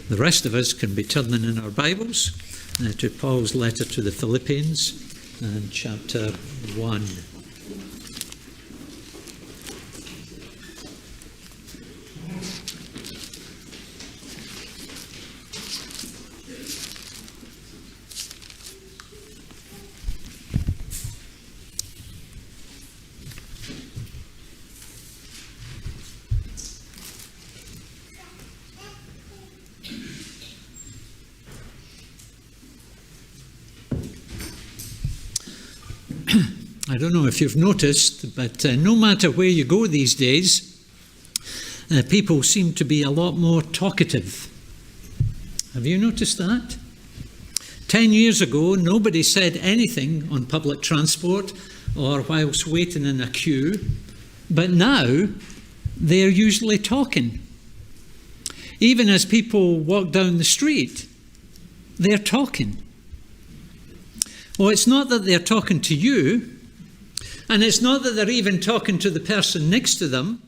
The rest of us can be turning in our Bibles to Paul's letter to the Philippians and chapter 1. I don't know if you've noticed, but no matter where you go these days, people seem to be a lot more talkative. Have you noticed that? 10 years ago, nobody said anything on public transport or whilst waiting in a queue, but now they're usually talking. Even as people walk down the street, they're talking. Well, it's not that they're talking to you, and it's not that they're even talking to the person next to them.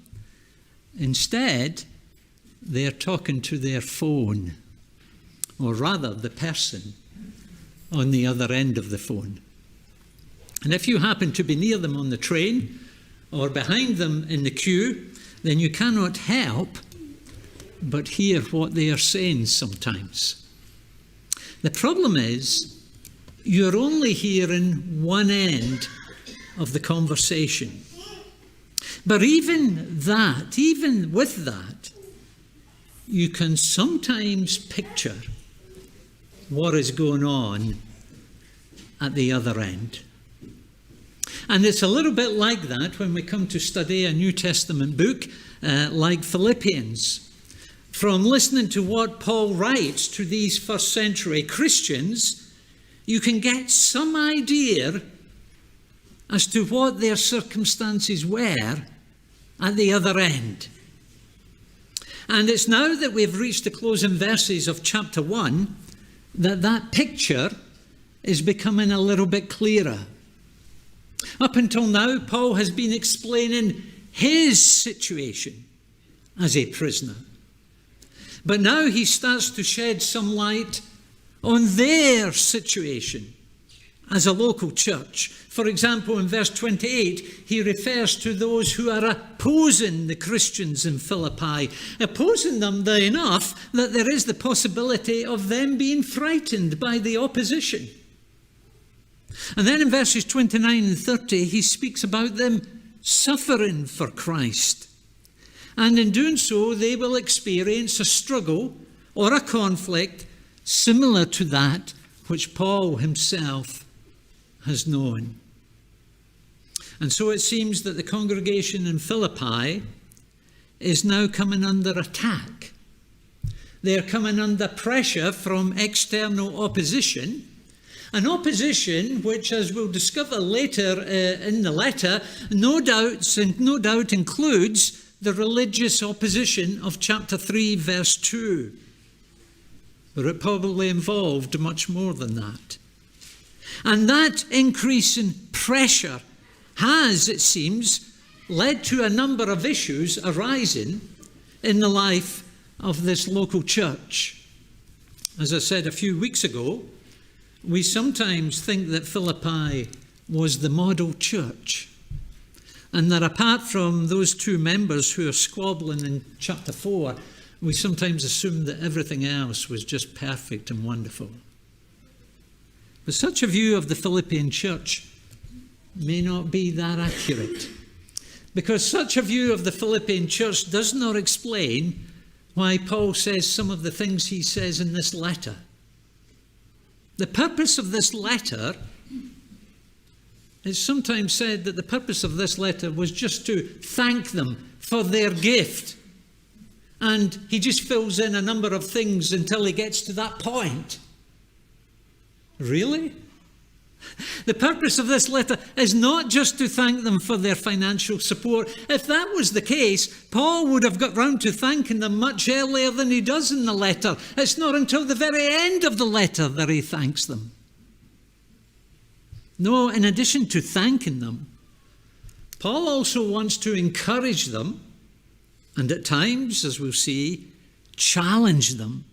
Instead, they're talking to their phone, or rather the person on the other end of the phone. And if you happen to be near them on the train or behind them in the queue, then you cannot help but hear what they are saying sometimes. The problem is, you're only hearing one end of the conversation. But even with that, you can sometimes picture what is going on at the other end. And it's a little bit like that when we come to study a New Testament book like Philippians. From listening to what Paul writes to these first century Christians, you can get some idea as to what their circumstances were at the other end. And it's now that we've reached the closing verses of chapter 1 that picture is becoming a little bit clearer. Up until now, Paul has been explaining his situation as a prisoner. But now he starts to shed some light on their situation as a local church. For example, in verse 28, he refers to those who are opposing the Christians in Philippi, opposing them enough that there is the possibility of them being frightened by the opposition. And then in verses 29 and 30, he speaks about them suffering for Christ. And in doing so, they will experience a struggle or a conflict similar to that which Paul himself has known. And so it seems that the congregation in Philippi is now coming under attack. They are coming under pressure from external opposition, an opposition which, as we'll discover later in the letter, no doubt includes the religious opposition of chapter 3, verse 2. But it probably involved much more than that. And that increase in pressure has, it seems, led to a number of issues arising in the life of this local church. As I said a few weeks ago, we sometimes think that Philippi was the model church, and that apart from those two members who are squabbling in chapter 4, we sometimes assume that everything else was just perfect and wonderful. But such a view of the Philippian church may not be that accurate, because such a view of the Philippian church does not explain why Paul says some of the things he says in this letter. The purpose of this letter, it's sometimes said that the purpose of this letter was just to thank them for their gift. And he just fills in a number of things until he gets to that point. Really? The purpose of this letter is not just to thank them for their financial support. If that was the case, Paul would have got round to thanking them much earlier than he does in the letter. It's not until the very end of the letter that he thanks them. No, in addition to thanking them, Paul also wants to encourage them, and at times, as we'll see, challenge them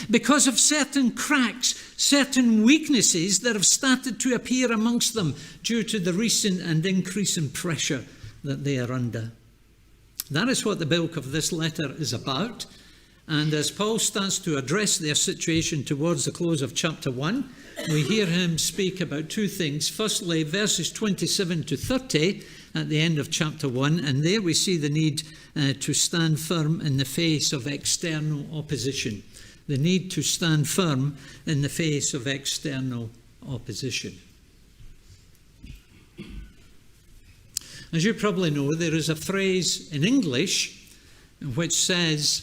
because of certain cracks, certain weaknesses that have started to appear amongst them due to the recent and increasing pressure that they are under. That is what the bulk of this letter is about. And as Paul starts to address their situation towards the close of chapter 1, we hear him speak about two things. Firstly, verses 27 to 30 at the end of chapter 1, and there we see the need to stand firm in the face of external opposition. The need to stand firm in the face of external opposition. As you probably know, there is a phrase in English which says,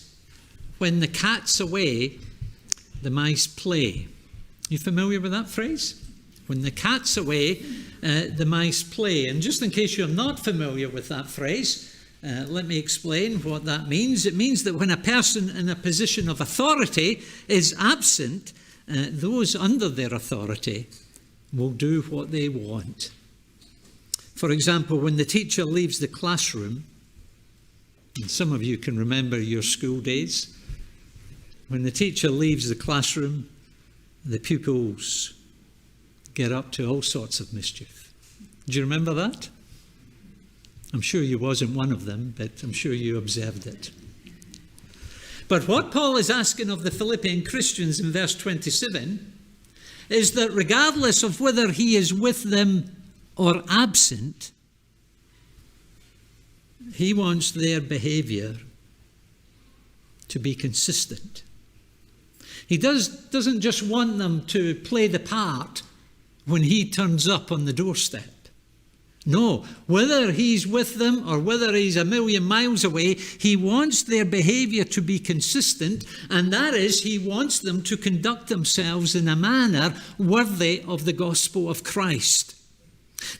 "When the cat's away, the mice play." You familiar with that phrase? When the cat's away, the mice play. And just in case you're not familiar with that phrase, let me explain what that means. It means that when a person in a position of authority is absent, those under their authority will do what they want. For example, when the teacher leaves the classroom, and some of you can remember your school days, when the teacher leaves the classroom, the pupils get up to all sorts of mischief. Do you remember that? I'm sure you wasn't one of them, but I'm sure you observed it. But what Paul is asking of the Philippian Christians in verse 27 is that regardless of whether he is with them or absent, he wants their behavior to be consistent. He doesn't just want them to play the part when he turns up on the doorstep. No, whether he's with them or whether he's a million miles away, he wants their behavior to be consistent, and that is, he wants them to conduct themselves in a manner worthy of the gospel of Christ.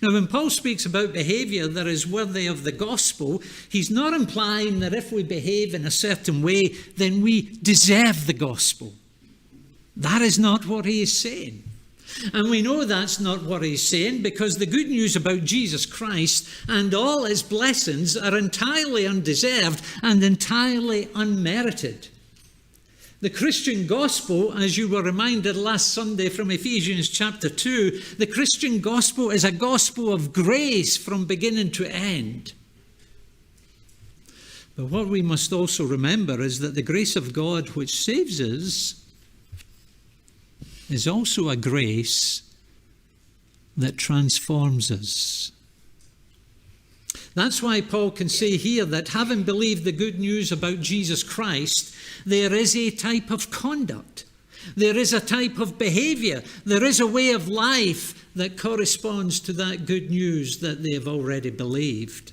Now, when Paul speaks about behavior that is worthy of the gospel, he's not implying that if we behave in a certain way, then we deserve the gospel. That is not what he is saying. And we know that's not what he's saying because the good news about Jesus Christ and all his blessings are entirely undeserved and entirely unmerited. The Christian gospel, as you were reminded last Sunday from Ephesians chapter 2, the Christian gospel is a gospel of grace from beginning to end. But what we must also remember is that the grace of God which saves us is also a grace that transforms us. That's why Paul can say here that having believed the good news about Jesus Christ, there is a type of conduct, there is a type of behavior, there is a way of life that corresponds to that good news that they have already believed.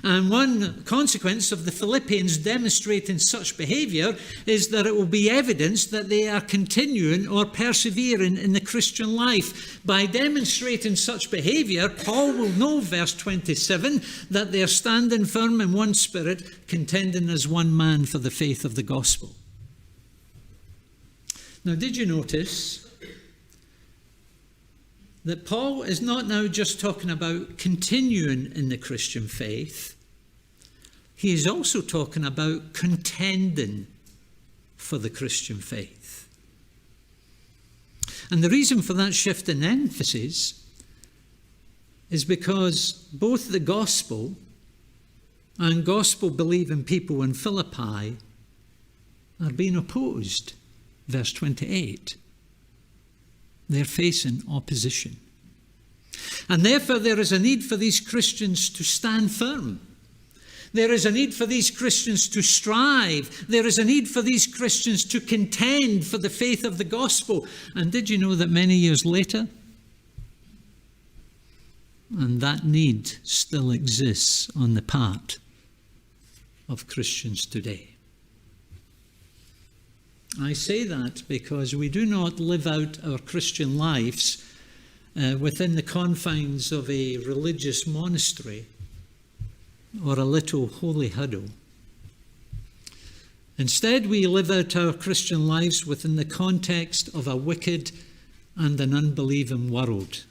And one consequence of the Philippians demonstrating such behavior is that it will be evidence that they are continuing or persevering in the Christian life. By demonstrating such behavior, Paul will know, verse 27, that they are standing firm in one spirit, contending as one man for the faith of the gospel. Now, did you notice that Paul is not now just talking about continuing in the Christian faith, he is also talking about contending for the Christian faith. And the reason for that shift in emphasis is because both the gospel and gospel-believing people in Philippi are being opposed. Verse 28. They're facing opposition. And therefore there is a need for these Christians to stand firm. There is a need for these Christians to strive. There is a need for these Christians to contend for the faith of the gospel. And did you know that many years later, and that need still exists on the part of Christians today? I say that because we do not live out our Christian lives within the confines of a religious monastery or a little holy huddle. Instead, we live out our Christian lives within the context of a wicked and an unbelieving world.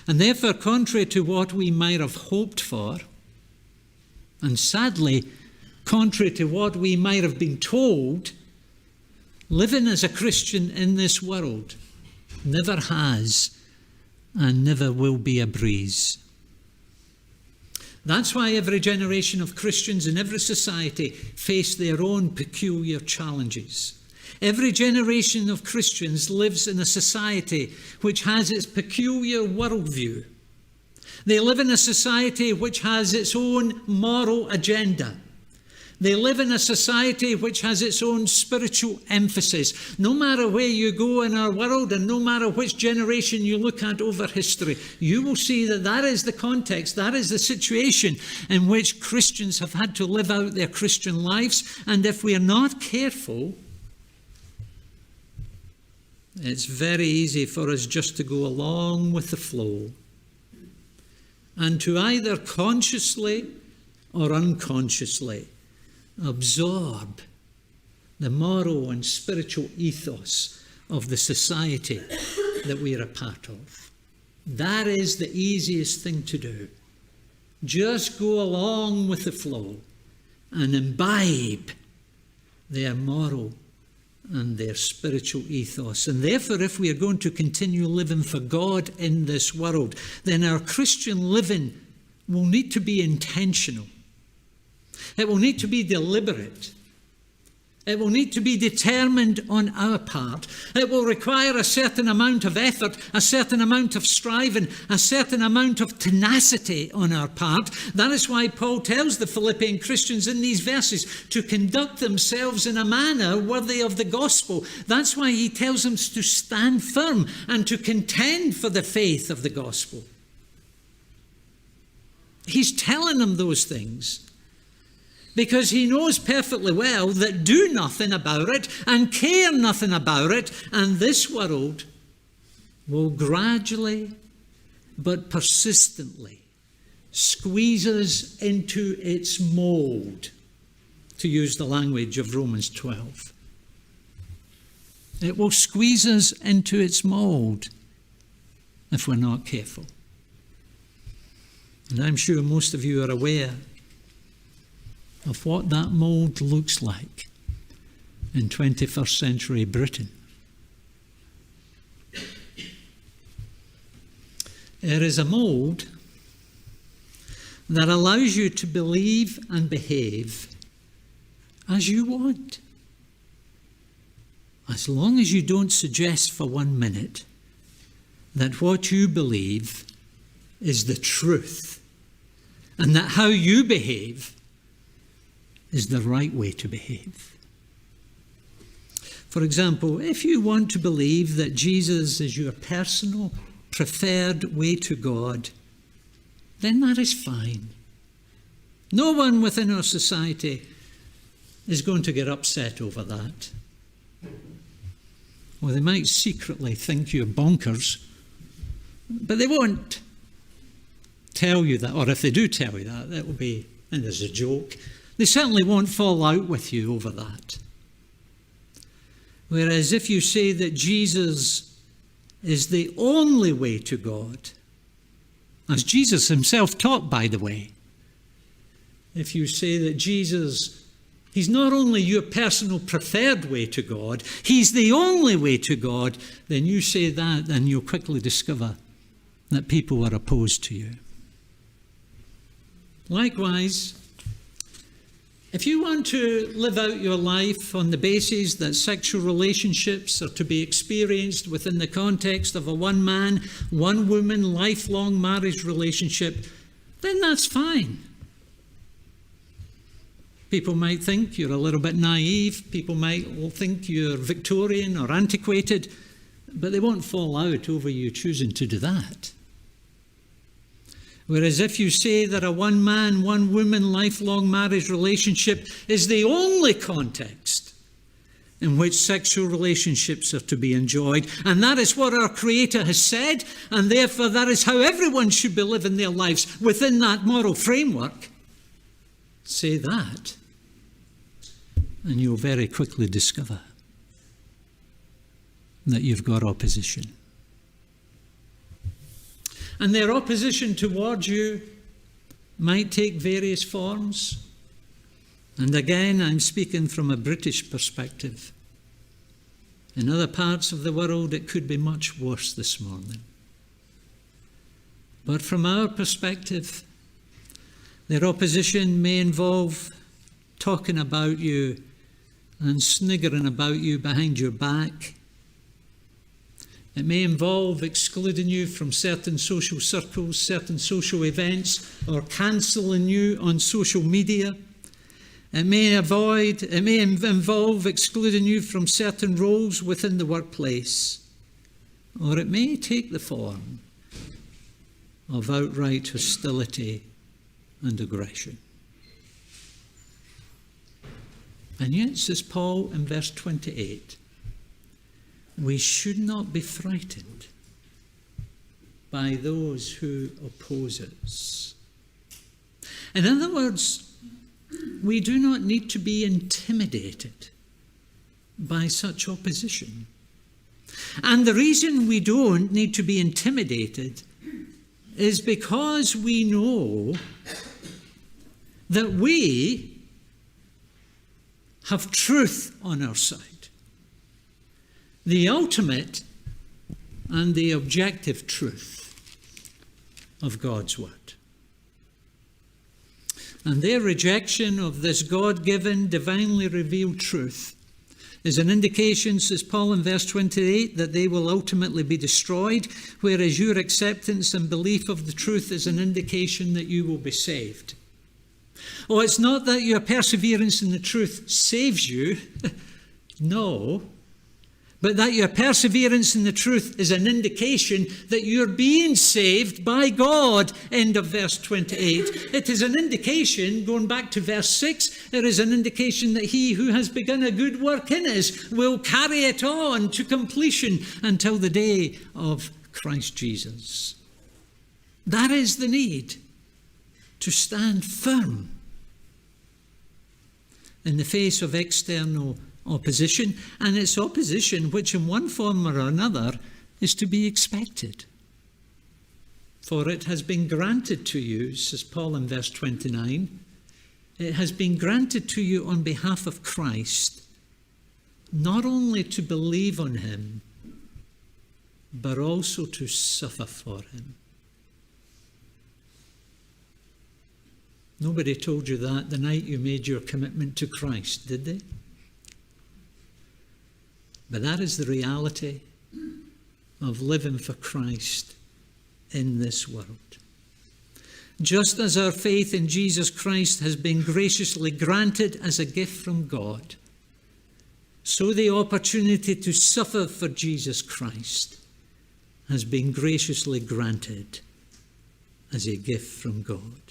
And therefore, contrary to what we might have hoped for, and sadly, contrary to what we might have been told, Living as a Christian in this world never has and never will be a breeze. That's why every generation of Christians in every society face their own peculiar challenges. Every generation of Christians lives in a society which has its peculiar worldview. They live in a society which has its own moral agenda. They live in a society which has its own spiritual emphasis. No matter where you go in our world and no matter which generation you look at over history, you will see that that is the context, that is the situation in which Christians have had to live out their Christian lives. And if we are not careful, it's very easy for us just to go along with the flow and to either consciously or unconsciously absorb the moral and spiritual ethos of the society that we are a part of. That is the easiest thing to do. Just go along with the flow and imbibe their moral and their spiritual ethos. And therefore, if we are going to continue living for God in this world, then our Christian living will need to be intentional. It will need to be deliberate. It will need to be determined on our part. It will require a certain amount of effort, a certain amount of striving, a certain amount of tenacity on our part. That is why Paul tells the Philippian Christians in these verses to conduct themselves in a manner worthy of the gospel. That's why he tells them to stand firm and to contend for the faith of the gospel. He's telling them those things because he knows perfectly well that do nothing about it and care nothing about it, and this world will gradually but persistently squeeze us into its mold, to use the language of Romans 12. It will squeeze us into its mold if we're not careful. And I'm sure most of you are aware of what that mould looks like in 21st century Britain. It is a mould that allows you to believe and behave as you want, as long as you don't suggest for 1 minute that what you believe is the truth and that how you behave is the right way to behave. For example, if you want to believe that Jesus is your personal, preferred way to God, then that is fine. No one within our society is going to get upset over that. Well, they might secretly think you're bonkers, but they won't tell you that, or if they do tell you that, that will be, and as a joke. They certainly won't fall out with you over that. Whereas if you say that Jesus is the only way to God, as Jesus himself taught, by the way, if you say that Jesus, he's not only your personal preferred way to God, he's the only way to God, then you say that and you'll quickly discover that people are opposed to you. Likewise, if you want to live out your life on the basis that sexual relationships are to be experienced within the context of a one-man, one-woman, lifelong marriage relationship, then that's fine. People might think you're a little bit naive. People might think you're Victorian or antiquated, but they won't fall out over you choosing to do that. Whereas if you say that a one-man, one-woman lifelong marriage relationship is the only context in which sexual relationships are to be enjoyed, and that is what our Creator has said, and therefore that is how everyone should be living their lives within that moral framework, say that, and you'll very quickly discover that you've got opposition. And their opposition towards you might take various forms. And again, I'm speaking from a British perspective. In other parts of the world, it could be much worse this morning. But from our perspective, their opposition may involve talking about you and sniggering about you behind your back. It may involve excluding you from certain social circles, certain social events, or cancelling you on social media. It may involve excluding you from certain roles within the workplace, or it may take the form of outright hostility and aggression. And yet, says Paul in verse 28, we should not be frightened by those who oppose us. In other words, we do not need to be intimidated by such opposition. And the reason we don't need to be intimidated is because we know that we have truth on our side. The ultimate and the objective truth of God's word. And their rejection of this God-given, divinely revealed truth is an indication, says Paul in verse 28, that they will ultimately be destroyed, whereas your acceptance and belief of the truth is an indication that you will be saved. Oh, it's not that your perseverance in the truth saves you, no, but that your perseverance in the truth is an indication that you're being saved by God. End of verse 28. It is an indication, going back to verse 6, it is an indication that he who has begun a good work in us will carry it on to completion until the day of Christ Jesus. That is the need to stand firm in the face of external opposition, and it's opposition which in one form or another is to be expected. For it has been granted to you, says Paul in verse 29, it has been granted to you on behalf of Christ, not only to believe on him, but also to suffer for him. Nobody told you that the night you made your commitment to Christ, did they? But that is the reality of living for Christ in this world. Just as our faith in Jesus Christ has been graciously granted as a gift from God, so the opportunity to suffer for Jesus Christ has been graciously granted as a gift from God.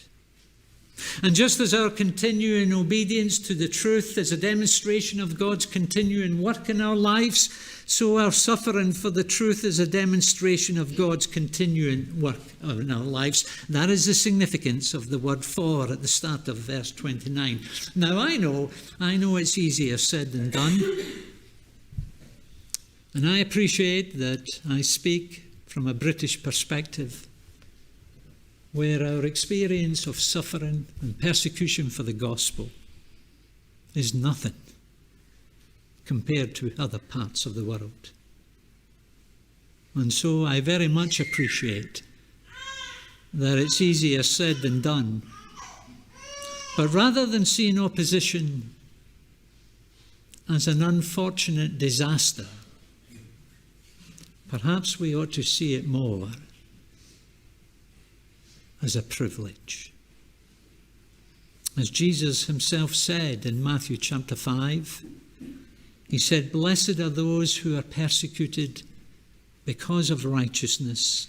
And just as our continuing obedience to the truth is a demonstration of God's continuing work in our lives, so our suffering for the truth is a demonstration of God's continuing work in our lives. That is the significance of the word "for" at the start of verse 29. Now I know it's easier said than done. And I appreciate that I speak from a British perspective, where our experience of suffering and persecution for the gospel is nothing compared to other parts of the world. And so I very much appreciate that it's easier said than done. But rather than seeing opposition as an unfortunate disaster, perhaps we ought to see it more as a privilege. As Jesus himself said in Matthew chapter 5, he said, "Blessed are those who are persecuted because of righteousness,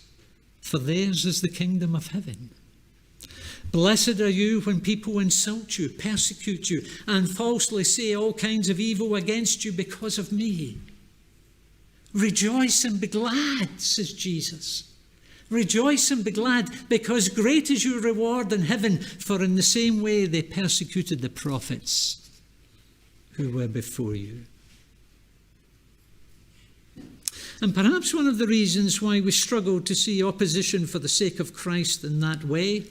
for theirs is the kingdom of heaven. Blessed are you when people insult you, persecute you, and falsely say all kinds of evil against you because of me. Rejoice and be glad," says Jesus. Rejoice and be glad, because great is your reward in heaven, for in the same way they persecuted the prophets who were before you. And perhaps one of the reasons why we struggle to see opposition for the sake of Christ in that way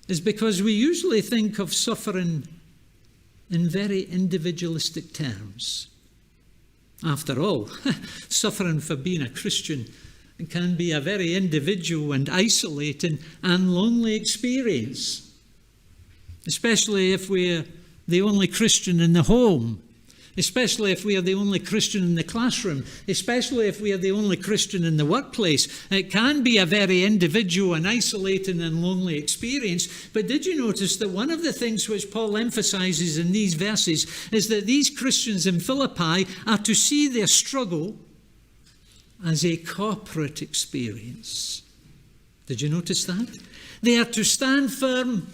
is because we usually think of suffering in very individualistic terms. After all, suffering for being a Christian can be a very individual and isolating and lonely experience, especially if we're the only Christian in the home, especially if we are the only Christian in the classroom, especially if we are the only Christian in the workplace. It can be a very individual and isolating and lonely experience. But did you notice that one of the things which Paul emphasizes in these verses is that these Christians in Philippi are to see their struggle as a corporate experience? Did you notice that? They are to stand firm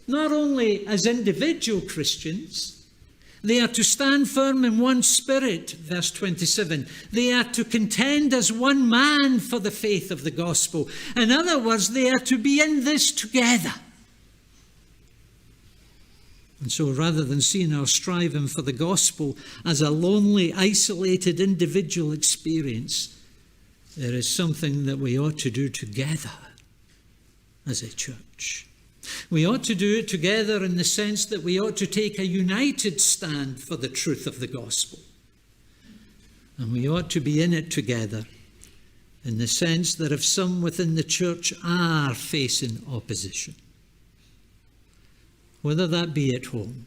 not only as individual Christians, they are to stand firm in one spirit, verse 27. They are to contend as one man for the faith of the gospel. In other words, they are to be in this together. And so rather than seeing our striving for the gospel as a lonely, isolated, individual experience, there is something that we ought to do together as a church. We ought to do it together in the sense that we ought to take a united stand for the truth of the gospel. And we ought to be in it together in the sense that if some within the church are facing opposition, whether that be at home,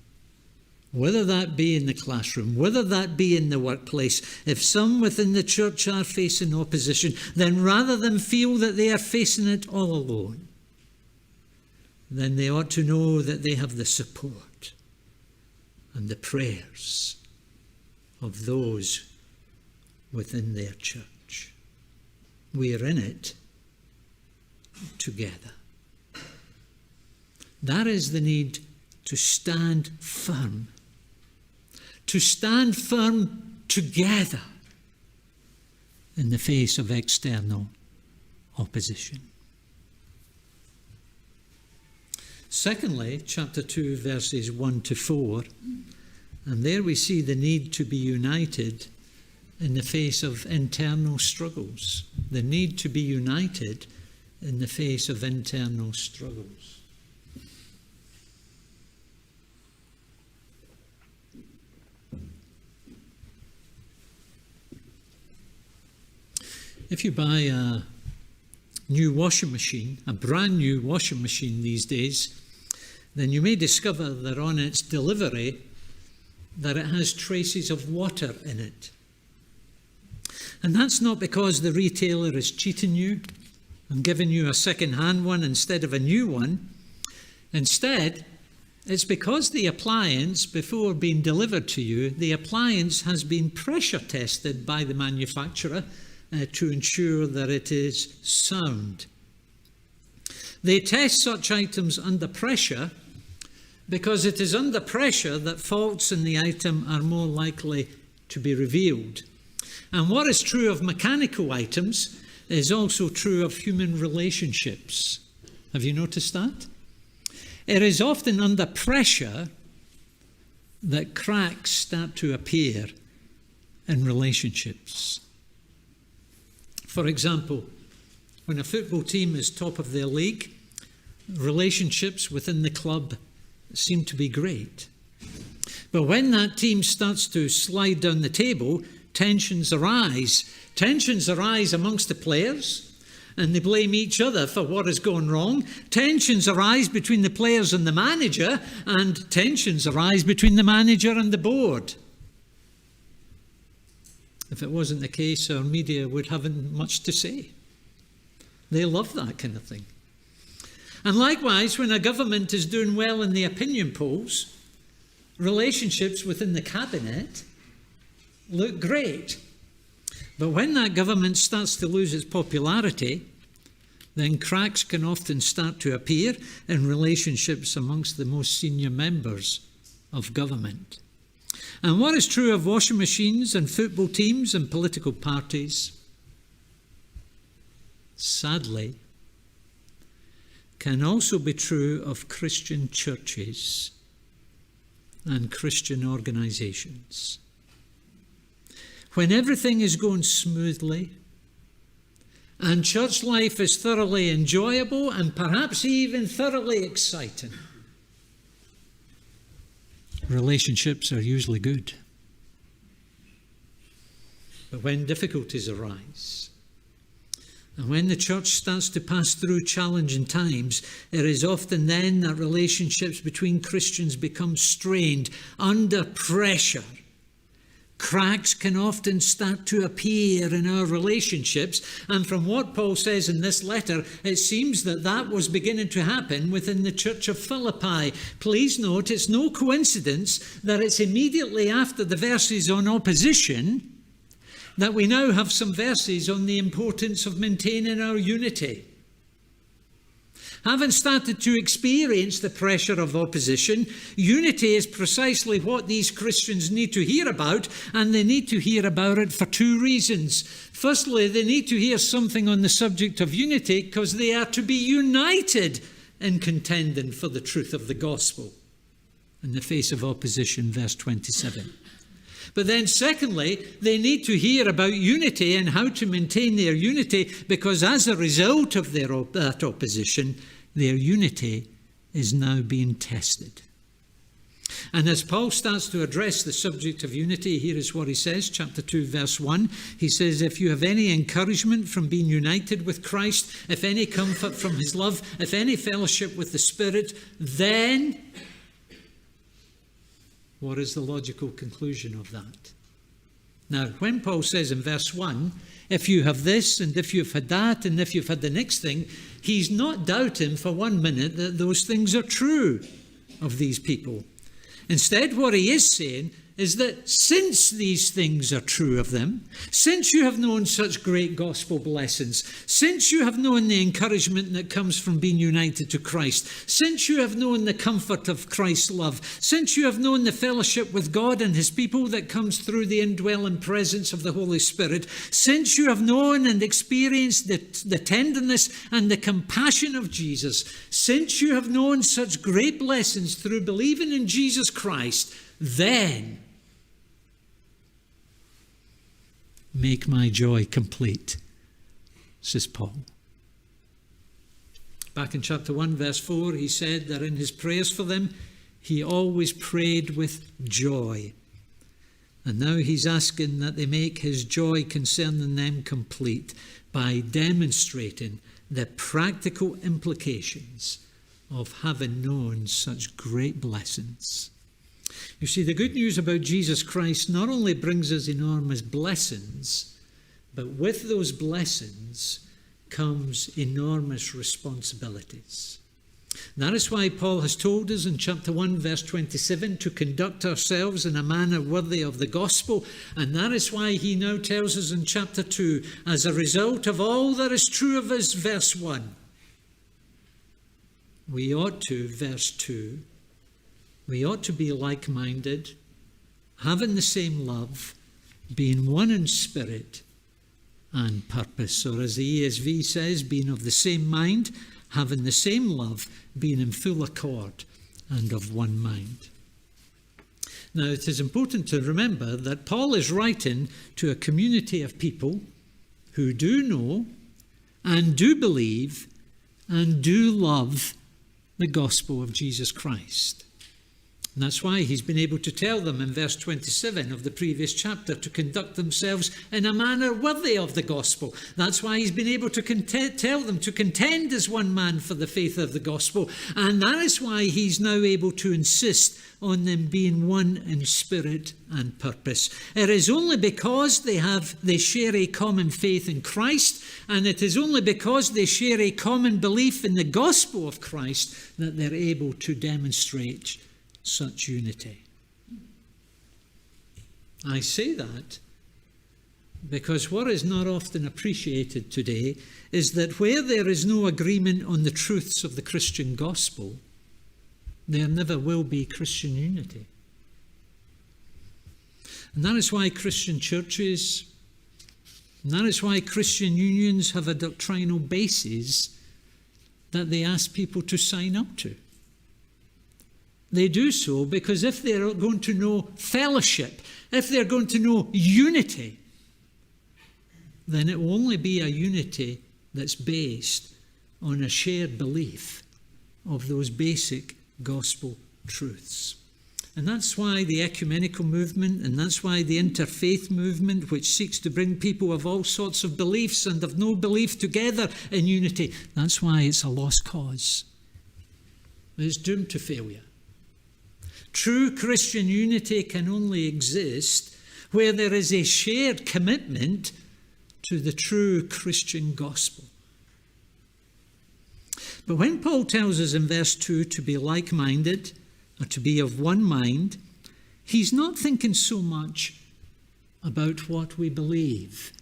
whether that be in the classroom, whether that be in the workplace, if some within the church are facing opposition, then rather than feel that they are facing it all alone, then they ought to know that they have the support and the prayers of those within their church. We are in it together. That is the need to stand firm. To stand firm together in the face of external opposition. Secondly, chapter 2, verses 1 to 4, and there we see the need to be united in the face of internal struggles. The need to be united in the face of internal struggles. If you buy a new washing machine, a brand new washing machine these days, then you may discover that on its delivery that it has traces of water in it. And that's not because the retailer is cheating you and giving you a second-hand one instead of a new one. Instead, it's because the appliance, before being delivered to you, the appliance has been pressure tested by the manufacturer to ensure that it is sound. They test such items under pressure because it is under pressure that faults in the item are more likely to be revealed. And what is true of mechanical items is also true of human relationships. Have you noticed that? It is often under pressure that cracks start to appear in relationships. For example, when a football team is top of their league, relationships within the club seem to be great. But when that team starts to slide down the table, tensions arise. Tensions arise amongst the players, and they blame each other for what is going wrong. Tensions arise between the players and the manager, and tensions arise between the manager and the board. If it wasn't the case, our media would have much to say. They love that kind of thing. And likewise, when a government is doing well in the opinion polls, relationships within the cabinet look great. But when that government starts to lose its popularity, then cracks can often start to appear in relationships amongst the most senior members of government. And what is true of washing machines and football teams and political parties, sadly, can also be true of Christian churches and Christian organizations. When everything is going smoothly and church life is thoroughly enjoyable and perhaps even thoroughly exciting, relationships are usually good. But when difficulties arise, and when the church starts to pass through challenging times, it is often then that relationships between Christians become strained under pressure. Cracks can often start to appear in our relationships, and from what Paul says in this letter, it seems that was beginning to happen within the church of Philippi. Please note, it's no coincidence that it's immediately after the verses on opposition that we now have some verses on the importance of maintaining our unity. Having started to experience the pressure of opposition, unity is precisely what these Christians need to hear about, and they need to hear about it for two reasons. Firstly, they need to hear something on the subject of unity because they are to be united in contending for the truth of the gospel in the face of opposition, verse 27. But then secondly, they need to hear about unity and how to maintain their unity, because as a result of that opposition, their unity is now being tested. And as Paul starts to address the subject of unity, here is what he says, chapter 2, verse 1. He says, if you have any encouragement from being united with Christ, if any comfort from his love, if any fellowship with the Spirit, then what is the logical conclusion of that? Now, when Paul says in verse 1, if you have this, and if you've had that, and if you've had the next thing, he's not doubting for 1 minute that those things are true of these people. Instead, what he is saying is that since these things are true of them, since you have known such great gospel blessings, since you have known the encouragement that comes from being united to Christ, since you have known the comfort of Christ's love, since you have known the fellowship with God and his people that comes through the indwelling presence of the Holy Spirit, since you have known and experienced the tenderness and the compassion of Jesus, since you have known such great blessings through believing in Jesus Christ, then make my joy complete, says Paul. Back in chapter 1, verse 4, he said that in his prayers for them, he always prayed with joy. And now he's asking that they make his joy concerning them complete by demonstrating the practical implications of having known such great blessings. You see, the good news about Jesus Christ not only brings us enormous blessings, but with those blessings comes enormous responsibilities. That is why Paul has told us in chapter 1, verse 27, to conduct ourselves in a manner worthy of the gospel. And that is why he now tells us in chapter 2, as a result of all that is true of us, verse 1, we ought to, verse 2, we ought to be like-minded, having the same love, being one in spirit and purpose. Or as the ESV says, being of the same mind, having the same love, being in full accord and of one mind. Now, it is important to remember that Paul is writing to a community of people who do know and do believe and do love the gospel of Jesus Christ. And that's why he's been able to tell them in verse 27 of the previous chapter to conduct themselves in a manner worthy of the gospel. That's why he's been able to tell them to contend as one man for the faith of the gospel. And that is why he's now able to insist on them being one in spirit and purpose. It is only because they share a common faith in Christ, and it is only because they share a common belief in the gospel of Christ that they're able to demonstrate such unity. I say that because what is not often appreciated today is that where there is no agreement on the truths of the Christian gospel, there never will be Christian unity. And that is why Christian churches, and that is why Christian unions have a doctrinal basis that they ask people to sign up to. They do so because if they're going to know fellowship, if they're going to know unity, then it will only be a unity that's based on a shared belief of those basic gospel truths. And that's why the ecumenical movement, and that's why the interfaith movement, which seeks to bring people of all sorts of beliefs and of no belief together in unity, that's why it's a lost cause. It's doomed to failure. True Christian unity can only exist where there is a shared commitment to the true Christian gospel. But when Paul tells us in verse 2 to be like-minded, or to be of one mind, he's not thinking so much about what we believe.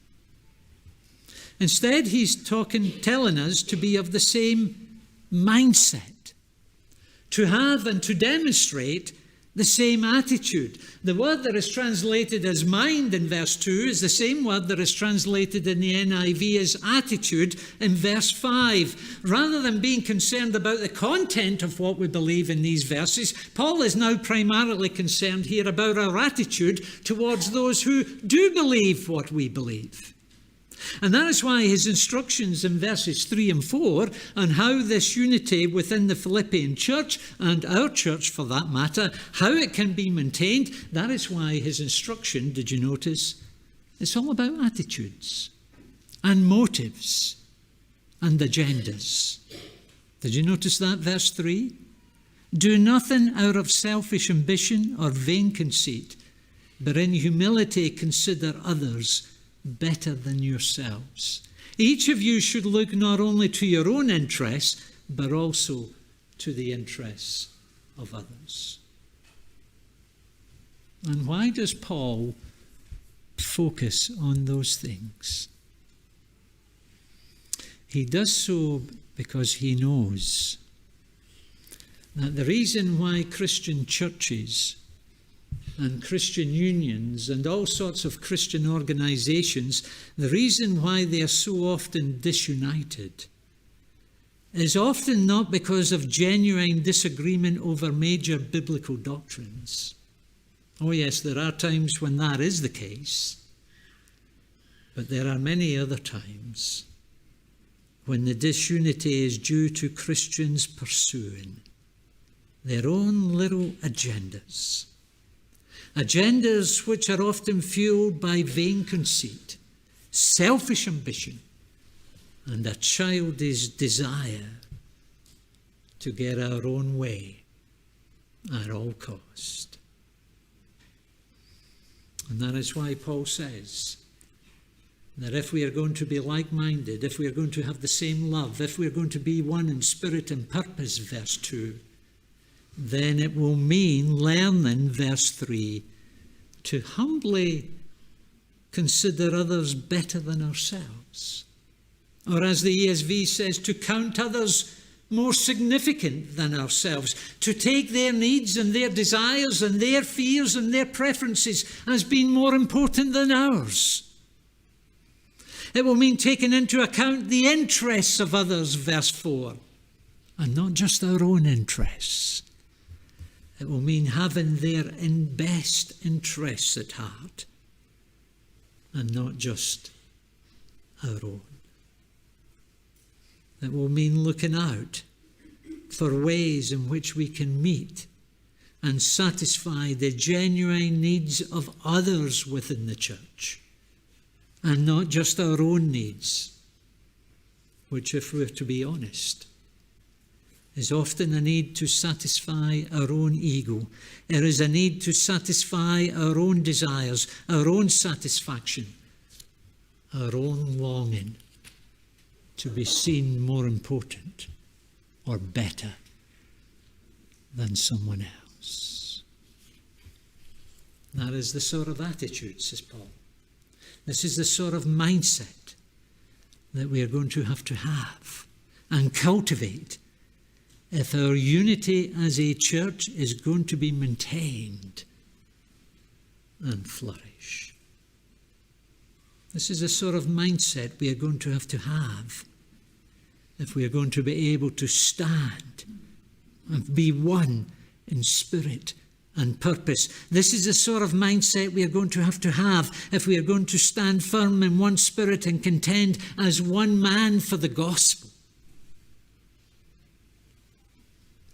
Instead, he's telling us to be of the same mindset, to have and to demonstrate the same attitude. The word that is translated as mind in verse 2 is the same word that is translated in the NIV as attitude in verse 5. Rather than being concerned about the content of what we believe in these verses, Paul is now primarily concerned here about our attitude towards those who do believe what we believe. And that is why his instructions in verses 3 and 4 on how this unity within the Philippian church, and our church for that matter, how it can be maintained, that is why his instruction, did you notice, it's all about attitudes and motives and agendas. Did you notice that, verse 3? Do nothing out of selfish ambition or vain conceit, but in humility consider others better than yourselves. Each of you should look not only to your own interests, but also to the interests of others. And why does Paul focus on those things? He does so because he knows that the reason why Christian churches and Christian unions and all sorts of Christian organizations, the reason why they are so often disunited is often not because of genuine disagreement over major biblical doctrines. Oh yes, there are times when that is the case, but there are many other times when the disunity is due to Christians pursuing their own little agendas. Agendas which are often fueled by vain conceit, selfish ambition, and a childish desire to get our own way at all cost. And that is why Paul says that if we are going to be like-minded, if we are going to have the same love, if we are going to be one in spirit and purpose, verse 2, then it will mean learning, verse 3, to humbly consider others better than ourselves. Or as the ESV says, to count others more significant than ourselves, to take their needs and their desires and their fears and their preferences as being more important than ours. It will mean taking into account the interests of others, verse 4, and not just our own interests. It will mean having their best interests at heart and not just our own. It will mean looking out for ways in which we can meet and satisfy the genuine needs of others within the church and not just our own needs, which, if we're to be honest, is often a need to satisfy our own ego. It is a need to satisfy our own desires, our own satisfaction, our own longing to be seen more important or better than someone else. That is the sort of attitude, says Paul. This is the sort of mindset that we are going to have and cultivate if our unity as a church is going to be maintained and flourish. This is a sort of mindset we are going to have if we are going to be able to stand and be one in spirit and purpose. This is the sort of mindset we are going to have if we are going to stand firm in one spirit and contend as one man for the gospel.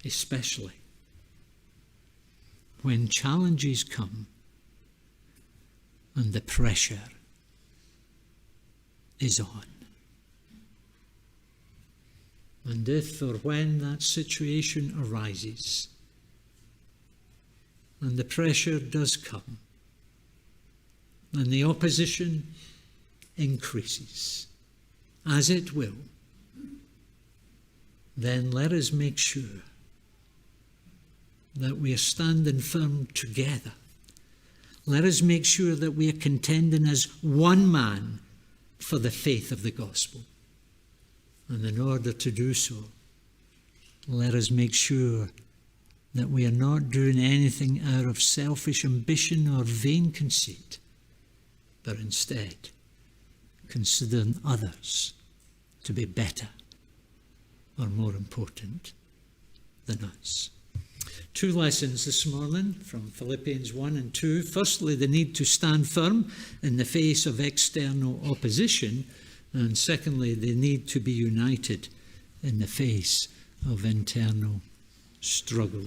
Especially when challenges come and the pressure is on. And if or when that situation arises and the pressure does come and the opposition increases, as it will, then let us make sure that we are standing firm together. Let us make sure that we are contending as one man for the faith of the gospel. And in order to do so, let us make sure that we are not doing anything out of selfish ambition or vain conceit, but instead considering others to be better or more important than us. 2 lessons this morning from Philippians 1 and 2. Firstly, the need to stand firm in the face of external opposition. And secondly, the need to be united in the face of internal struggle.